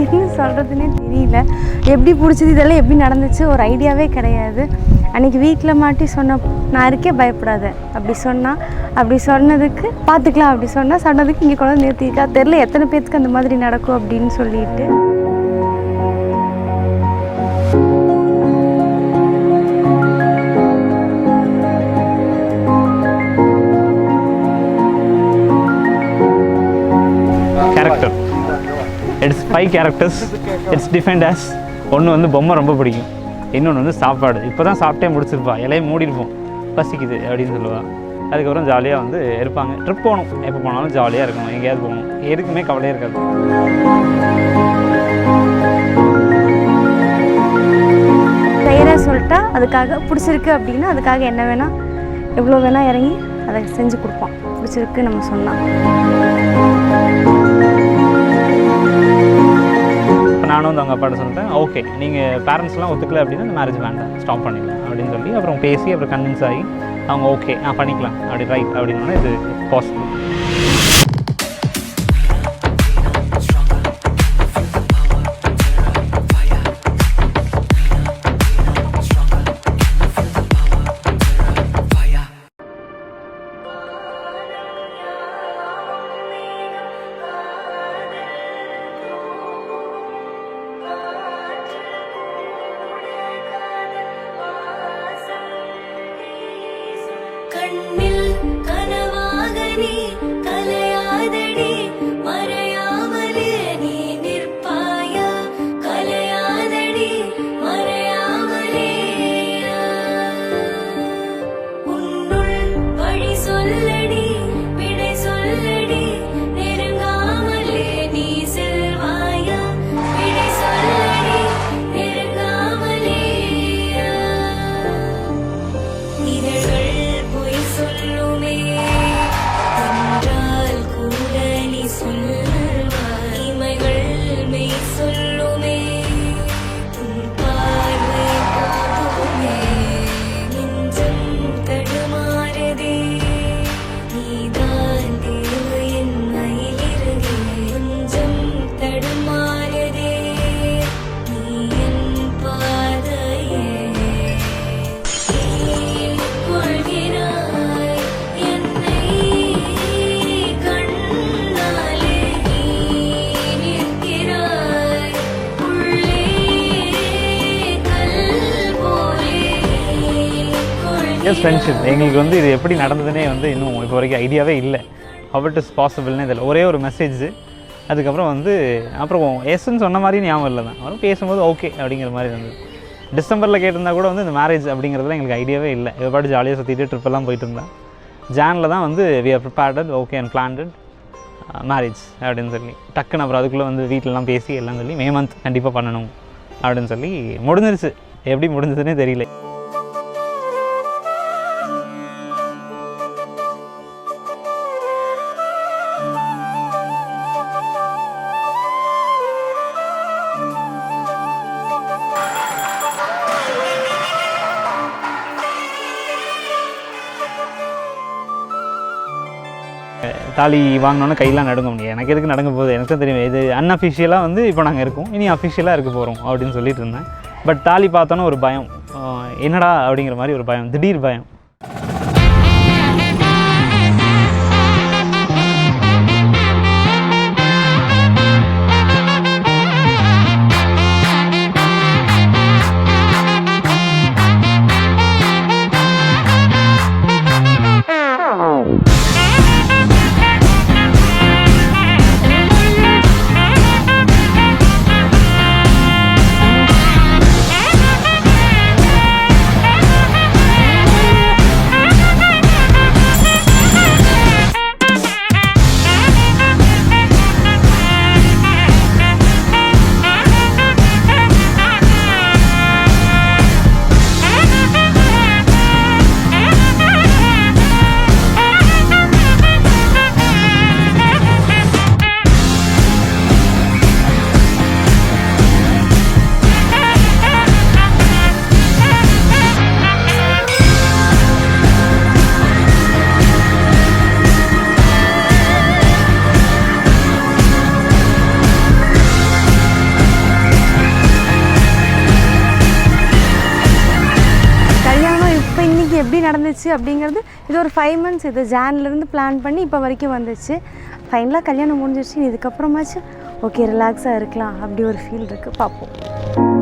என்ன சொல்கிறதுனே தெரியல. எப்படி பிடிச்சது, இதெல்லாம் எப்படி நடந்துச்சு ஒரு ஐடியாவே கிடையாது. அன்றைக்கி வீட்டில் மாட்டி சொன்ன நான் இருக்கே பயப்படாத அப்படி சொன்னதுக்கு பார்த்துக்கலாம் அப்படி சொன்னதுக்கு இங்கே கொண்டு நிறுத்திக்கா. தெரில எத்தனை பேருக்கு அந்த மாதிரி நடக்கும் அப்படின்னு சொல்லிட்டு. Character it's 5 characters. It's defined as ஒன்று வந்து பொம்மை ரொம்ப பிடிக்கும், இன்னொன்று வந்து சாப்பாடு. இப்போ தான் சாப்பிட்டே முடிச்சிருப்பா, இலையை மூடிருப்போம், பசிக்குது அப்படின்னு சொல்லுவாள். அதுக்கப்புறம் ஜாலியாக வந்து இருப்பாங்க. ட்ரிப் போகணும், எப்போ போனாலும் ஜாலியாக இருக்கணும், எங்கேயாவது போகணும், எதுக்குமே கவலையே இருக்காது. செய்கிற சொல்லிட்டா அதுக்காக பிடிச்சிருக்கு அப்படின்னா அதுக்காக என்ன வேணால் எவ்வளோ வேணால் இறங்கி அதை செஞ்சு கொடுப்போம். பிடிச்சிருக்கு நம்ம சொன்னால். இப்போ நானும் வந்து அவங்க அப்பாட்ட சொல்லிட்டேன், ஓகே நீங்கள் பேரண்ட்ஸ்லாம் ஒத்துக்கல அப்படின்னா இந்த மேரேஜ் வேண்டாம், ஸ்டாப் பண்ணிக்கலாம் அப்படின்னு சொல்லி அப்புறம் பேசி அப்புறம் கன்வின்ஸ் ஆகி அவங்க ஓகே பண்ணிக்கலாம் அப்படி ரைட் அப்படின்னா இது பாசிபிள். கண்ணில் கனவாக நீ கலையாதடி, மறையாமலே நீ நிற்பாயா, கலையாதடி மறையாமலே. உன்னுள் வழி சொல்லடி, விடை சொல்லடி, நெருங்காமலே நீ செல்வாயா, விடை சொல்லடி நெருங்காமலே. இதழ்கள் சொல்லுமே என்றால் கூட நீ சொல்வாய், இமைகள் மெய் சொல்லுமே உன் பார்வை போதுமே. நெஞ்சம் தடுமாறுதே, நீதான் தேவை என் மயிலிறகே. நெஞ்சம் தடுமாறுதே, நீ என் பாதையே. ஃப்ரெண்ட்ஷிப் எங்களுக்கு வந்து இது எப்படி நடந்ததுன்னே வந்து இன்னும் இப்போ வரைக்கும் ஐடியாவே இல்லை. ஹவ் இட் இஸ் பாசிபிள்னே இதில் ஒரே ஒரு மெசேஜ். அதுக்கப்புறம் வந்து அப்புறம் எஸ்ன்னு சொன்ன மாதிரி ஞாபகம் இல்லை தான். அவரும் பேசும்போது ஓகே அப்படிங்கிற மாதிரி இருந்தது. டிசம்பரில் கேட்டிருந்தா கூட வந்து இந்த மேரேஜ் அப்படிங்கிறதுலாம் எங்களுக்கு ஐடியாவே இல்லை. இவ பாட்டு ஜாலியாக சுற்றிட்டு ட்ரிப்பெல்லாம் போயிட்டு இருந்தேன். ஜானில் தான் வந்து we are prepared okay and planted marriage அப்படின்னு சொல்லி டக்குன்னு அப்புறம் அதுக்குள்ளே வந்து வீட்டிலலாம் பேசி எல்லாம் சொல்லி மே மந்த் கண்டிப்பாக பண்ணணும் அப்படின்னு சொல்லி முடிஞ்சிருச்சு. எப்படி முடிஞ்சதுன்னே தெரியல. தாலி வாங்கினோன்னே கையெல்லாம் நடுங்க முடியும். எனக்கு எதுக்கு நடங்க போகுது, எனக்கு தான் தெரியும். இது அன்அஃபிஷியலாக வந்து இப்போ நாங்கள் இருக்கோம், இனி அஃபிஷியலாக இருக்க போகிறோம் அப்படின்னு சொல்லிட்டு இருந்தேன். பட் தாலி பார்த்தோன்னே ஒரு பயம், என்னடா அப்படிங்கிற மாதிரி ஒரு பயம், திடீர் பயம். எப்படி நடந்துச்சு அப்படிங்கிறது இது ஒரு 5 months இது ஜான்லேருந்து பிளான் பண்ணி இப்போ வரைக்கும் வந்துச்சு. ஃபைனலாக கல்யாணம் முடிஞ்சிருச்சு. இதுக்கப்புறமாச்சும் ஓகே ரிலாக்ஸாக இருக்கலாம் அப்படி ஒரு ஃபீல் இருக்குது. பார்ப்போம்.